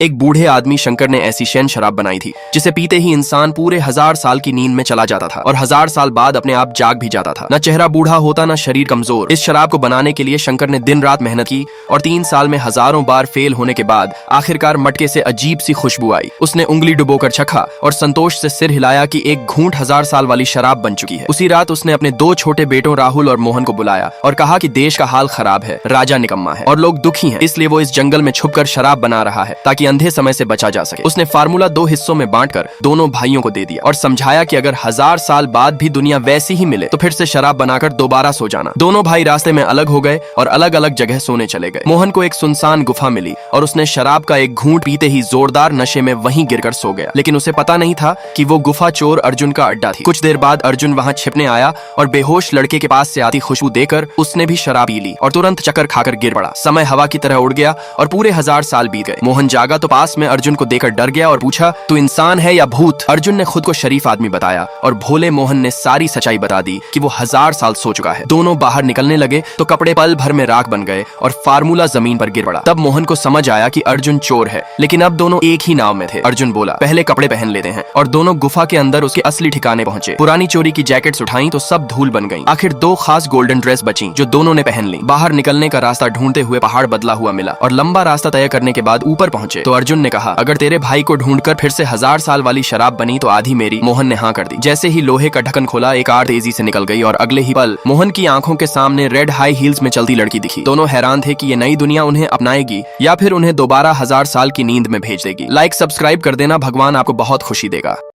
एक बूढ़े आदमी शंकर ने ऐसी शैन शराब बनाई थी जिसे पीते ही इंसान पूरे 1000 साल की नींद में चला जाता था और 1000 साल बाद अपने आप जाग भी जाता था। न चेहरा बूढ़ा होता न शरीर कमजोर। इस शराब को बनाने के लिए शंकर ने दिन रात मेहनत की और 3 साल में हजारों बार फेल होने के बाद आखिरकार मटके से अजीब सी खुशबू आई। उसने उंगली डुबोकर चखा और संतोष से सिर हिलाया कि एक घूंट 1000 साल वाली शराब बन चुकी है। उसी रात उसने अपने 2 छोटे बेटों राहुल और मोहन को बुलाया और कहा कि देश का हाल खराब है, राजा निकम्मा है और लोग दुखी हैं, इसलिए वो इस जंगल में छुपकर शराब बना रहा है ताकि अंधे समय से बचा जा सके। उसने फार्मूला 2 हिस्सों में बांटकर दोनों भाइयों को दे दिया और समझाया कि अगर 1000 साल बाद भी दुनिया वैसी ही मिले तो फिर से शराब बनाकर दोबारा सो जाना। दोनों भाई रास्ते में अलग हो गए और अलग अलग जगह सोने चले गए। मोहन को एक सुनसान गुफा मिली और उसने शराब का एक घूंट पीते ही जोरदार नशे में वहीं गिरकर सो गया। लेकिन उसे पता नहीं था कि वो गुफा चोर अर्जुन का अड्डा थी। कुछ देर बाद अर्जुन वहां छिपने आया और बेहोश लड़के के पास से आती खुशबू देकर उसने भी शराब पी ली और तुरंत चक्कर खाकर गिर पड़ा। समय हवा की तरह उड़ गया और पूरे 1000 साल बीत गए। मोहन जागा तो पास में अर्जुन को देखकर डर गया और पूछा, तू इंसान है या भूत? अर्जुन ने खुद को शरीफ आदमी बताया और भोले मोहन ने सारी सच्चाई बता दी कि वो 1000 साल सो चुका है। दोनों बाहर निकलने लगे तो कपड़े पल भर में राख बन गए और फार्मूला जमीन पर गिर पड़ा। तब मोहन को समझ आया कि अर्जुन चोर है, लेकिन अब दोनों एक ही नाव में थे। अर्जुन बोला, पहले कपड़े पहन लेते हैं, और दोनों गुफा के अंदर उसके असली ठिकाने पहुंचे। पुरानी चोरी की जैकेट्स उठाई तो सब धूल बन गईं। आखिर 2 खास गोल्डन ड्रेस बची जो दोनों ने पहन ली। बाहर निकलने का रास्ता ढूंढते हुए पहाड़ बदला हुआ मिला और लंबा रास्ता तय करने के बाद ऊपर पहुंचे तो अर्जुन ने कहा, अगर तेरे भाई को ढूंढकर फिर से 1000 साल वाली शराब बनी तो आधी मेरी। मोहन ने हाँ कर दी। जैसे ही लोहे का ढक्कन खोला एक कार तेजी से निकल गई और अगले ही पल मोहन की आंखों के सामने रेड हाई हील्स में चलती लड़की दिखी। दोनों हैरान थे कि ये नई दुनिया उन्हें अपनाएगी या फिर उन्हें दोबारा 1000 साल की नींद में भेज देगी। लाइक सब्सक्राइब कर देना, भगवान आपको बहुत खुशी देगा।